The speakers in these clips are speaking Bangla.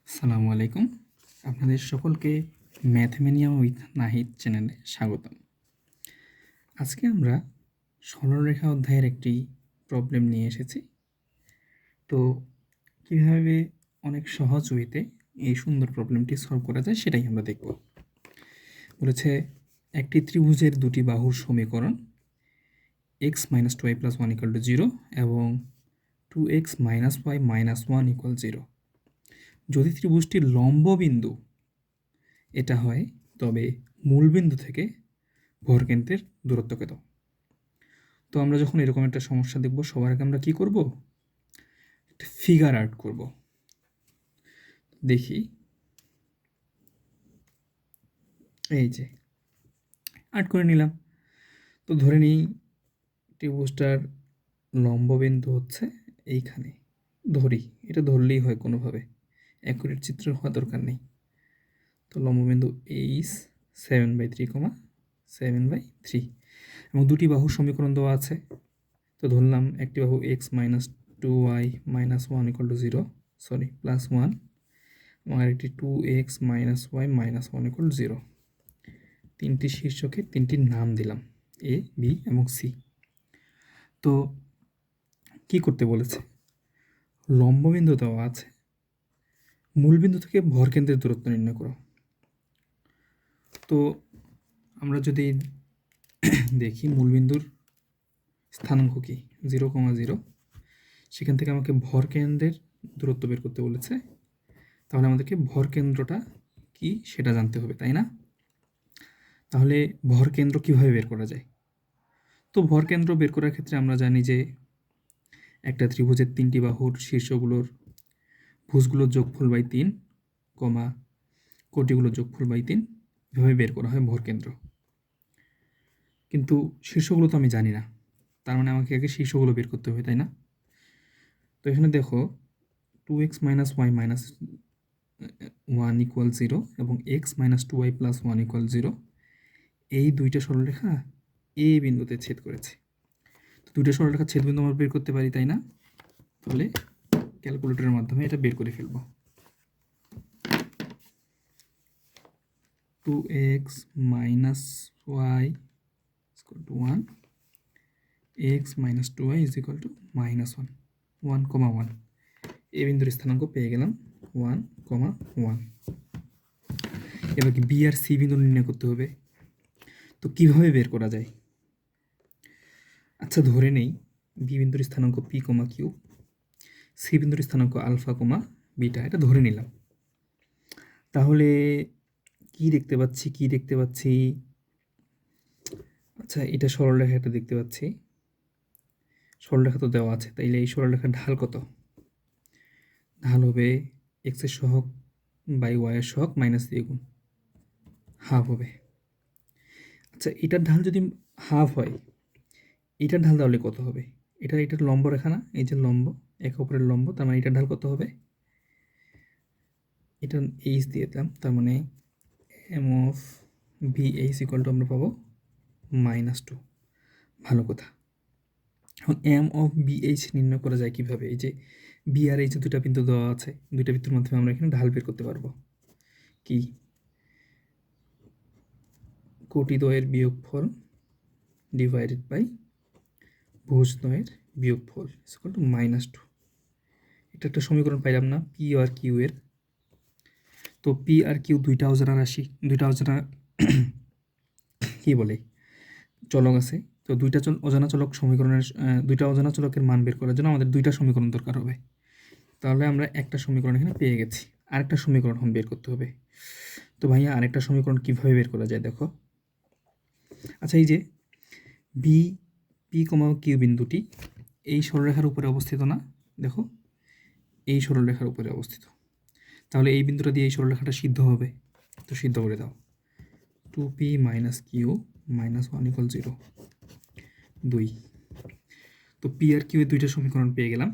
আসসালামু আলাইকুম। আপনাদের সকলকে ম্যাথমেনিয়া উইথ নাহিদ চ্যানেলে স্বাগতম। আজকে আমরা সরলরেখা অধ্যায়ের একটি প্রবলেম নিয়ে এসেছি। তো কীভাবে অনেক সহজ ওয়েতে এই সুন্দর প্রবলেমটি সলভ করা যায় সেটাই আমরা দেখব। বলেছে একটি ত্রিভুজের দুটি বাহুর সমীকরণ x - 2y + 1 = 0 এবং 2x - y - 1 = 0। যদি ত্রিভুজটির লম্ব বিন্দু এটা হয় তবে মূলবিন্দু থেকে ভরকেন্দ্রের দূরত্ব কত। তো আমরা যখন এরকম একটা সমস্যা দেখব সবার আগে আমরা কি করব, একটা ফিগার আর্ট করব। দেখি, এই যে আর্ট করে নিলাম। তো ধরে নিই ত্রিভুজটার লম্ববিন্দু হচ্ছে এইখানে, ধরি, এটা ধরলেই হয় কোনোভাবে, অ্যাকুরেট চিত্র হওয়া দরকার নেই। তো লম্ববিন্দু এইচ 7/3, 7/3 এবং দুটি বাহুর সমীকরণ দেওয়া আছে। তো ধরলাম একটি বাহু x - 2y - 1 = 0, সরি +1, এবং আরেকটি 2x - y - 1 = 0। তিনটি শীর্ষকে তিনটির নাম দিলাম এ, বি এবং সি। তো কি করতে বলেছে, লম্ববিন্দু দেওয়া আছে, মূলবিন্দু থেকে ভরকেন্দ্রের দূরত্ব নির্ণয় করো। তো আমরা যদি দেখি মূলবিন্দুর স্থানাঙ্ক কি 0,0, সেখান থেকে আমাকে ভরকেন্দ্রের দূরত্ব বের করতে বলেছে। তাহলে আমাদেরকে ভরকেন্দ্রটা কি সেটা জানতে হবে, তাই না? তাহলে ভরকেন্দ্র কিভাবে বের করা যায়? তো ভরকেন্দ্র বের করার ক্ষেত্রে আমরা জানি যে একটা ত্রিভুজের তিনটি বাহুর শীর্ষগুলোর ভুজগুলোর যোগফল বাই 3, কোটিগুলোর যোগফল বাই 3, এভাবে বের করা হয় ভরকেন্দ্র। কিন্তু শীর্ষগুলো তো আমি জানি না, তার মানে আমাকে আগে শীর্ষগুলো বের করতে হবে, তাই না? তো এখানে দেখো 2x - y - 1 = 0 এবং x - 2y + 1 = 0, এই দুইটা সরলরেখা এ বিন্দুতে ছেদ করেছে। তো দুইটা সরলরেখার ছেদবিন্দু আমরা বের করতে পারি, তাই না? তাহলে ক্যালকুলেটরের মাধ্যমে এটা বের করে ফেলব। 2x - y = 1, x - 2y = -1, 1,1। এ বিন্দুর স্থানাঙ্ক পেয়ে গেলাম 1,1। এবার কি বি আর সি বিন্দু নির্ণয় করতে হবে। তো কিভাবে বের করা যায়? আচ্ছা, ধরে নেই বি বিন্দুর স্থানাঙ্ক পি, কিউ, সি বিন্দুর স্থানাঙ্ক আলফা, বিটা, এটা ধরে নিলাম। তাহলে কি দেখতে পাচ্ছি, আচ্ছা এটা সরলরেখা, এটা দেখতে পাচ্ছি সরলরেখা তো দেওয়া আছে, তাইলে এই সরলরেখার ঢাল কত? ঢাল হবে x এর সহগ বাই y এর সহগ মাইনাস দিয়ে গুণ, হাফ হবে। আচ্ছা, এটার ঢাল যদি হাফ হয়, এটার ঢাল তাহলে কত হবে? এটার লম্ব রেখা না, এই যে লম্ব, একে অপরের লম্ব, তার মানে এটার ঢাল কত হবে? এটা এইচ দিয়ে দিলাম, তার মানে এম অফ বি এইচ = আমরা পাবো -2। ভালো কথা। এখন এম অফ বি এইচ নির্ণয় করা যায় কিভাবে? এই যে বি আর এইচ দুটা বিন্দু দেওয়া আছে, দুইটা বিন্দুর মাধ্যমে আমরা এখানে ঢাল বের করতে পারবো। কি? কোটিদ্বয়ের বিয়োগফল ডিভাইডেড বাই ভুজদ্বয়ের বিয়োগফল = -2। এটা একটা সমীকরণ পাইলাম না পি আর কিউ এর। তো পি আর কিউ দুইটা অজানা রাশি, দুইটা অজানা কি বলে চলক আছে। তো দুইটা অজানা চলক সমীকরণের দুইটা অজানা চলকের মান বের করার জন্য আমাদের দুইটা সমীকরণ দরকার হবে। তাহলে আমরা একটা সমীকরণ এখানে পেয়ে গেছি, আরেকটা সমীকরণ এখন বের করতে হবে। তো ভাইয়া আরেকটা সমীকরণ কিভাবে বের করা যায় দেখো। আচ্ছা, এই যে বি পি, কিউ বিন্দুটি এই সরলরেখার উপরে অবস্থিত না, দেখো এই সরলরেখার উপরে অবস্থিত। তাহলে এই বিন্দুটা দিয়ে এই সরলরেখাটা সিদ্ধ হবে। তো সিদ্ধ করে দাও। 2p - q - 1 = 0, 2। তো পি আর কিউ এর দুইটা সমীকরণ পেয়ে গেলাম।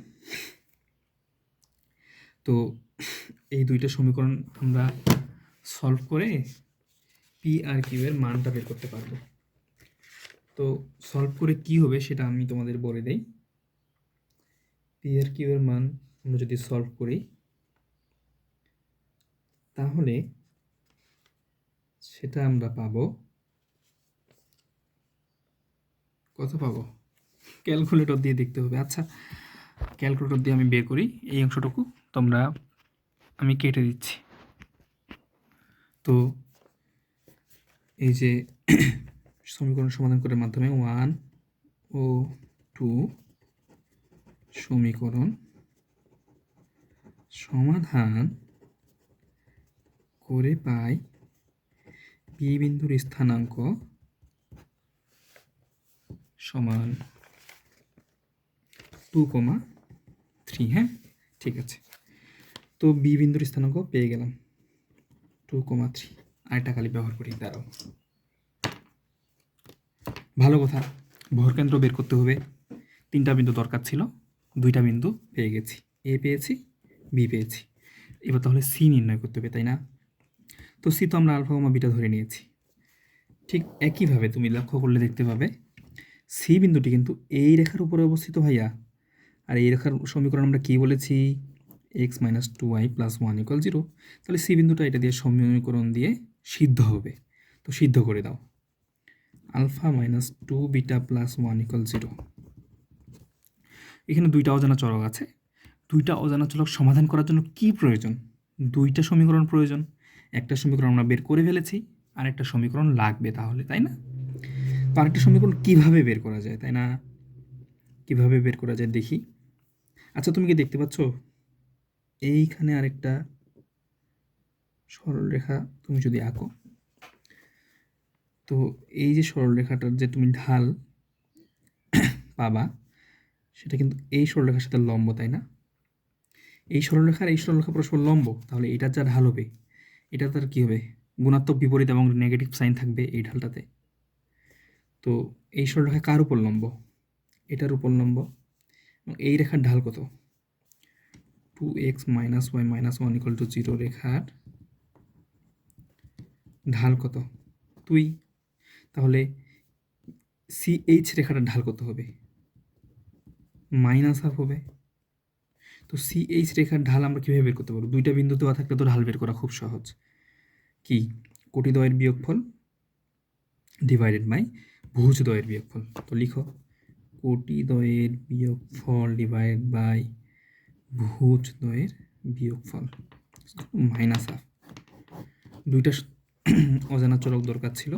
তো এই দুইটা সমীকরণ আমরা সলভ করে পি আর কিউ এর মানটা বের করতে পারবো। তো সলভ করে কি হবে সেটা আমি তোমাদের বলে দেই। পি আর কিউ এর মান আমরা যদি সলভ করি, তাহলে সেটা আমরা পাবো, কত পাবো? ক্যালকুলেটর দিয়ে দেখতে হবে। আচ্ছা, ক্যালকুলেটর দিয়ে আমি বের করি এই অংশটুকু, আমি কেটে দিচ্ছি। তো এই যে সমীকরণ সমাধান করার মাধ্যমে 1 ও 2 সমীকরণ সমাধান করে পাই পি বিন্দুর স্থানাঙ্ক সমান 2,3। হ্যাঁ, ঠিক আছে। তো বি বিন্দুর স্থানাঙ্ক পেয়ে গেলাম 2,3। আরেকটা খালি ব্যবহার করি, দাঁড়াও। ভালো কথা, ভরকেন্দ্র বের করতে হবে। 3টা বিন্দু দরকার ছিল, 2টা বিন্দু পেয়ে গেছি, এ পেয়েছি, বি পেয়েছি। এবার তাহলে সি নির্ণয় করতে হবে, তাই না? তো সি তো আমরা আলফা, বিটা ধরে নিয়েছি। ঠিক একইভাবে তুমি লক্ষ্য করলে দেখতে পাবে সি বিন্দুটি কিন্তু এই রেখার উপরে অবস্থিত ভাইয়া। আর এই রেখার সমীকরণ আমরা কী বলেছি? x - 2y + 1 = 0। তাহলে সি বিন্দুটা এটা দিয়ে সমীকরণ দিয়ে সিদ্ধ হবে। তো সিদ্ধ করে দাও, আলফা - 2 বিটা + 1 = 0। এখানে 2টা অজানা চলক আছে। 2টা অজানা চলক সমাধান করার জন্য কি প্রয়োজন? 2টা সমীকরণ প্রয়োজন। একটা সমীকরণ আমরা বের করে ফেলেছি, আর একটা সমীকরণ লাগবে তাহলে, তাই না? তো আরেকটা সমীকরণ কীভাবে বের করা যায়, তাই না? কীভাবে বের করা যায় দেখি। আচ্ছা, তুমি কি দেখতে পাচ্ছ এইখানে আরেকটা সরলরেখা তুমি যদি আঁকো, তো এই যে সরলরেখাটার যে তুমি ঢাল পাবা সেটা কিন্তু এই সরলরেখার সাথে লম্ব, তাই না? এই সরলরেখা আর এই সরলরেখা পরস্পর লম্ব, তাহলে এটার যা ঢাল হবে এটা তার কী হবে? গুণাত্মক বিপরীত এবং নেগেটিভ সাইন থাকবে এই ঢালটাতে। তো এই সরলরেখা কার উপর লম্ব? এটার উপর লম্ব। এবং এই রেখার ঢাল কত? 2x - y - 1 = 0 রেখার ঢাল কত? 2। তাহলে CH রেখাটার ঢাল কত হবে? -1/2 হবে। তো CH রেখার ঢাল আমরা কীভাবে বের করতে পারবো? 2টা বিন্দু দেওয়া থাকলে তো ঢাল বের করা খুব সহজ। কি? কোটিদ্বয়ের বিয়োগফল ডিভাইডেড বাই ভুজদ্বয়ের বিয়োগফল। তো লিখো, কোটিদ্বয়ের বিয়োগফল ডিভাইডেড বাই ভুজদ্বয়ের বিয়োগফল -1/2। 2টা অজানা চলক দরকার ছিল।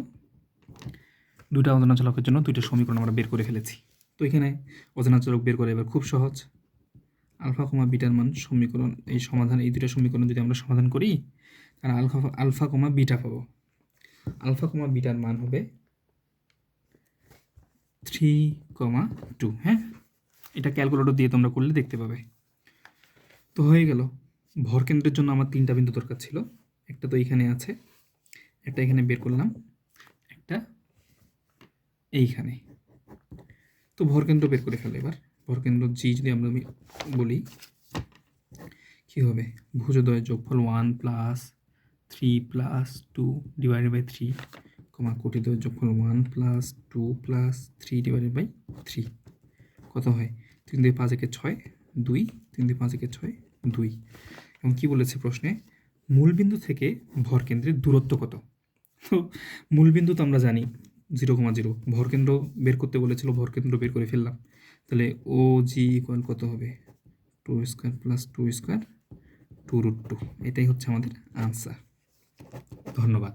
2টা অজানা চলকের জন্য 2টা সমীকরণ আমরা বের করে ফেলেছি। তো এখানে অজানা চলক বের করে এবার খুব সহজ। আলফা, বিটার মান সমীকরণ, এই সমাধান, এই 2টা সমীকরণ যদি আমরা সমাধান করি তাহলে আলফা, বিটা পাবো। আলফা, বিটার মান হবে 3,2। হ্যাঁ, এটা ক্যালকুলেটর দিয়ে তোমরা করলে দেখতে পাবে। তো হয়ে গেল। ভরকেন্দ্রের জন্য আমার 3টা বিন্দু দরকার ছিল। একটা তো এইখানে আছে, একটা এখানে বের করলাম, একটা এইখানে। তো ভরকেন্দ্র বের করে ফেলো এবার। ভরকেন্দ্র জি যদি আমরা বলি, কী হবে? ভুজদ্বয়ের যোগফল 1 + 3 + 2 ডিভাইডেড বাই 3, কোটিদ্বয়ের যোগফল 1 + 2 + 3 ডিভাইডেড বাই 3 কত হয়? 3 দিয়ে 5 একে 6, 2। 3 দিয়ে 5 একে 6, 2। এবং কী বলেছে প্রশ্নে? মূলবিন্দু থেকে ভরকেন্দ্রের দূরত্ব কত? তো মূলবিন্দু তো আমরা জানি 0,0। ভরকেন্দ্র বের করতে বলেছিল, ভরকেন্দ্র বের করে ফেললাম। তাহলে ও জি ইকুয়াল কত হবে? 2² + 2² 2√2। এটাই হচ্ছে আমাদের আনসার। ধন্যবাদ।